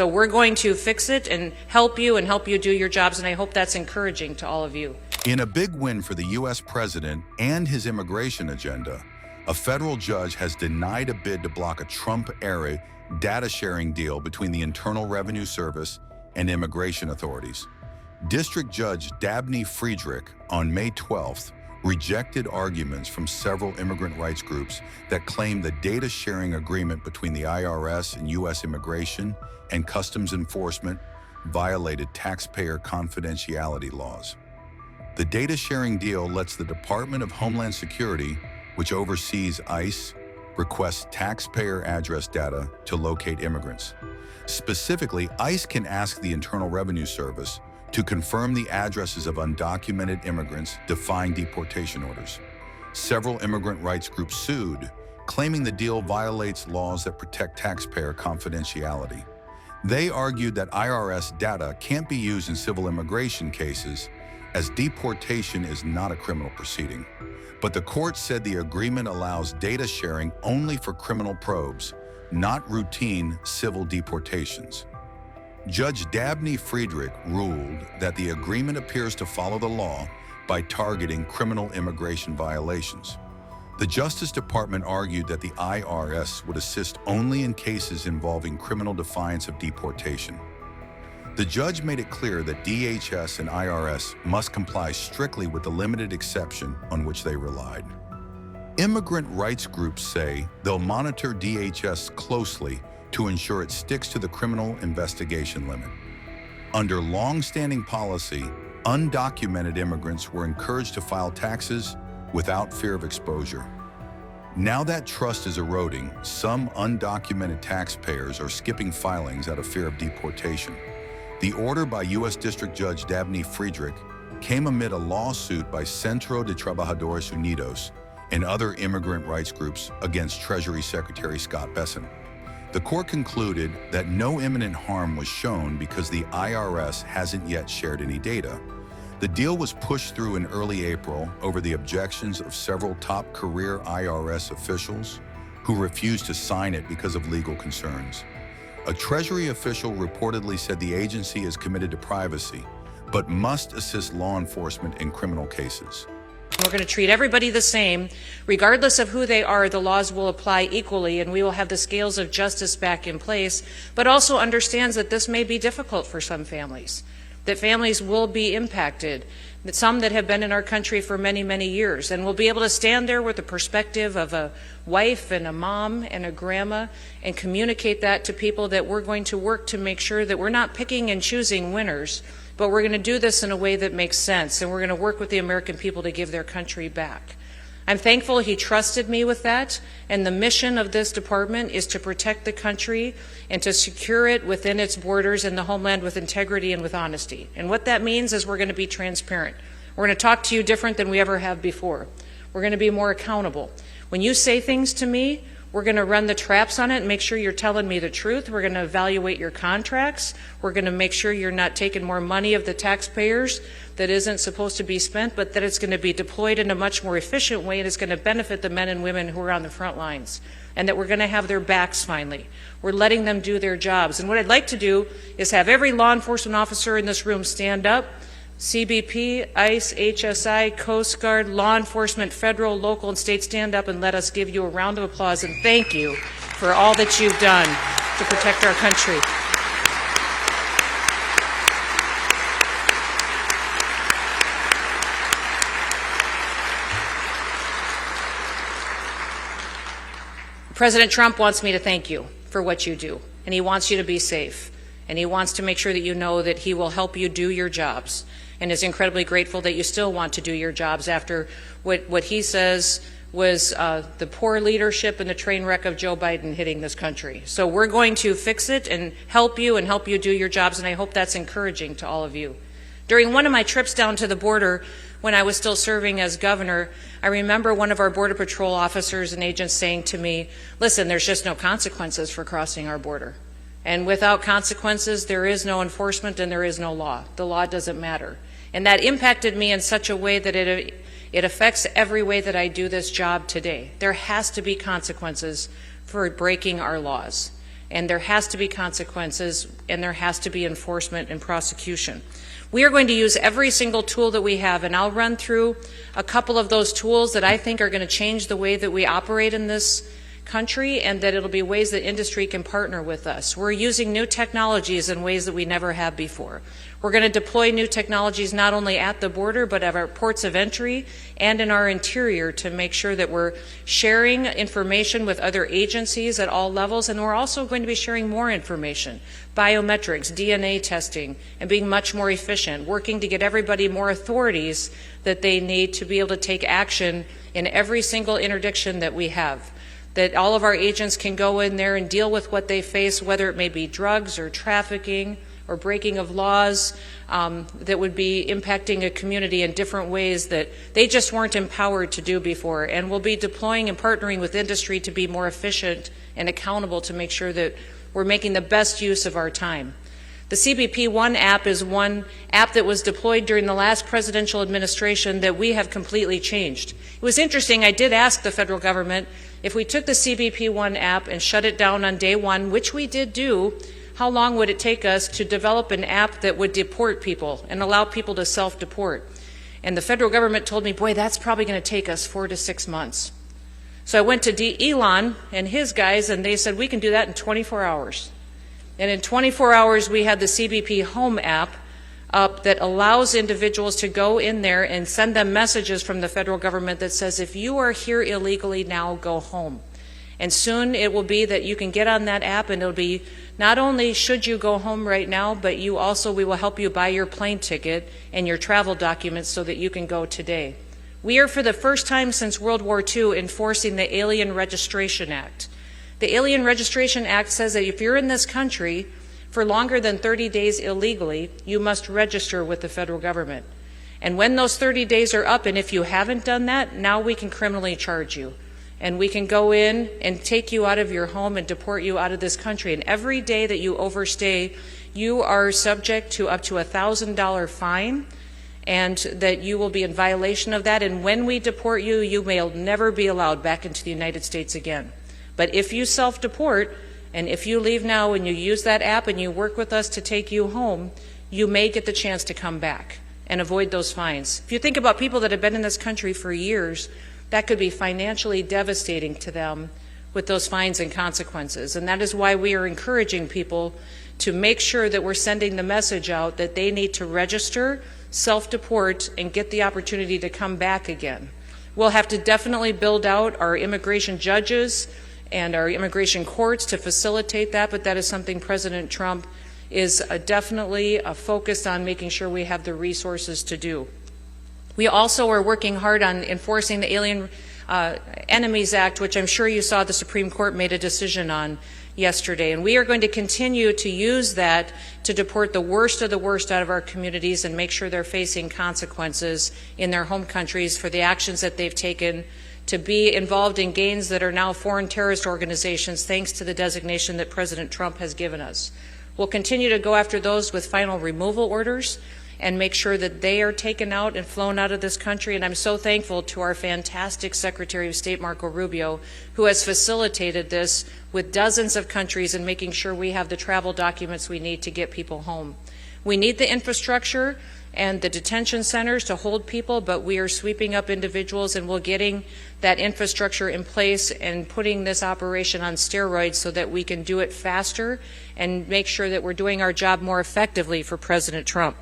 So we're going to fix it and help you do your jobs, and I hope that's encouraging to all of you. In a big win for the U.S. president and his immigration agenda, a federal judge has denied a bid to block a Trump-era data-sharing deal between the Internal Revenue Service and immigration authorities. District Judge Dabney Friedrich, on May 12th, rejected arguments from several immigrant rights groups that claim the data-sharing agreement between the IRS and U.S. Immigration and Customs Enforcement violated taxpayer confidentiality laws. The data-sharing deal lets the Department of Homeland Security, which oversees ICE, request taxpayer address data to locate immigrants. Specifically, ICE can ask the Internal Revenue Service to confirm the addresses of undocumented immigrants defying deportation orders. Several immigrant rights groups sued, claiming the deal violates laws that protect taxpayer confidentiality. They argued that IRS data can't be used in civil immigration cases, as deportation is not a criminal proceeding. But the court said the agreement allows data sharing only for criminal probes, not routine civil deportations. Judge Dabney Friedrich ruled that the agreement appears to follow the law by targeting criminal immigration violations. The Justice Department argued that the IRS would assist only in cases involving criminal defiance of deportation. The judge made it clear that DHS and IRS must comply strictly with the limited exception on which they relied. Immigrant rights groups say they'll monitor DHS closely to ensure it sticks to the criminal investigation limit. Under long-standing policy, undocumented immigrants were encouraged to file taxes without fear of exposure. Now that trust is eroding, some undocumented taxpayers are skipping filings out of fear of deportation. The order by U.S. District Judge Dabney Friedrich came amid a lawsuit by Centro de Trabajadores Unidos and other immigrant rights groups against Treasury Secretary Scott Bessent. The court concluded that no imminent harm was shown because the IRS hasn't yet shared any data. The deal was pushed through in early April over the objections of several top career IRS officials who refused to sign it because of legal concerns. A Treasury official reportedly said the agency is committed to privacy, but must assist law enforcement in criminal cases. We're going to treat everybody the same. Regardless of who they are, the laws will apply equally, and we will have the scales of justice back in place, but also understands that this may be difficult for some families, that families will be impacted, that some that have been in our country for many, many years, and will be able to stand there with the perspective of a wife and a mom and a grandma and communicate that to people, that we're going to work to make sure that we're not picking and choosing winners, but we're going to do this in a way that makes sense, and we're going to work with the American people to give their country back. I'm thankful he trusted me with that, and the mission of this department is to protect the country and to secure it within its borders and the homeland with integrity and with honesty. And what that means is we're going to be transparent. We're going to talk to you different than we ever have before. We're going to be more accountable. When you say things to me, we're going to run the traps on it and make sure you're telling me the truth. We're going to evaluate your contracts. We're going to make sure you're not taking more money of the taxpayers that isn't supposed to be spent, but that it's going to be deployed in a much more efficient way, and it's going to benefit the men and women who are on the front lines, and that we're going to have their backs finally. We're letting them do their jobs. And what I'd like to do is have every law enforcement officer in this room stand up. CBP, ICE, HSI, Coast Guard, law enforcement, federal, local, and state, stand up and let us give you a round of applause and thank you for all that you've done to protect our country. President Trump wants me to thank you for what you do, and he wants you to be safe, and he wants to make sure that you know that he will help you do your jobs, and is incredibly grateful that you still want to do your jobs after what he says was the poor leadership and the train wreck of Joe Biden hitting this country. So we're going to fix it and help you do your jobs, and I hope that's encouraging to all of you. During one of my trips down to the border when I was still serving as governor, I remember one of our Border Patrol officers and agents saying to me, listen, there's just no consequences for crossing our border. And without consequences, there is no enforcement and there is no law. The law doesn't matter. And that impacted me in such a way that it affects every way that I do this job today. There has to be consequences for breaking our laws. and there has to be consequences, and there has to be enforcement and prosecution. We are going to use every single tool that we have, and I'll run through a couple of those tools that I think are going to change the way that we operate in this country, and that it'll be ways that industry can partner with us. We're using new technologies in ways that we never have before. We're going to deploy new technologies not only at the border, but at our ports of entry and in our interior to make sure that we're sharing information with other agencies at all levels, and we're also going to be sharing more information, biometrics, DNA testing, and being much more efficient, working to get everybody more authorities that they need to be able to take action in every single interdiction that we have. That all of our agents can go in there and deal with what they face, whether it may be drugs or trafficking or breaking of laws that would be impacting a community in different ways that they just weren't empowered to do before. And we'll be deploying and partnering with industry to be more efficient and accountable to make sure that we're making the best use of our time. The CBP One app is one app that was deployed during the last presidential administration that we have completely changed. It was interesting, I did ask the federal government if we took the CBP One app and shut it down on day one, which we did do, how long would it take us to develop an app that would deport people and allow people to self-deport? And the federal government told me, boy, that's probably going to take us 4 to 6 months. So I went to Elon and his guys, and they said, we can do that in 24 hours. And in 24 hours, we had the CBP Home app up that allows individuals to go in there and send them messages from the federal government that says, if you are here illegally now, go home. And soon it will be that you can get on that app, and it'll be not only should you go home right now, but we will help you buy your plane ticket and your travel documents so that you can go today. We are, for the first time since World War II, enforcing the Alien Registration Act. The Alien Registration Act says that if you're in this country for longer than 30 days illegally, you must register with the federal government. And when those 30 days are up, and if you haven't done that, now we can criminally charge you. And we can go in and take you out of your home and deport you out of this country. And every day that you overstay, you are subject to up to $1,000 fine, and that you will be in violation of that. And when we deport you, you may never be allowed back into the United States again. But if you self-deport, and if you leave now and you use that app and you work with us to take you home, you may get the chance to come back and avoid those fines. If you think about people that have been in this country for years, that could be financially devastating to them with those fines and consequences. And that is why we are encouraging people to make sure that we're sending the message out that they need to register, self-deport, and get the opportunity to come back again. We'll have to definitely build out our immigration judges and our immigration courts to facilitate that, but that is something President Trump is definitely focused on making sure we have the resources to do. We also are working hard on enforcing the Alien Enemies Act, which I'm sure you saw the Supreme Court made a decision on yesterday. And we are going to continue to use that to deport the worst of the worst out of our communities and make sure they're facing consequences in their home countries for the actions that they've taken to be involved in gangs that are now foreign terrorist organizations, thanks to the designation that President Trump has given us. We'll continue to go after those with final removal orders and make sure that they are taken out and flown out of this country. And I'm so thankful to our fantastic Secretary of State, Marco Rubio, who has facilitated this with dozens of countries and making sure we have the travel documents we need to get people home. We need the infrastructure and the detention centers to hold people, but we are sweeping up individuals, and we're getting that infrastructure in place and putting this operation on steroids so that we can do it faster and make sure that we're doing our job more effectively for President Trump.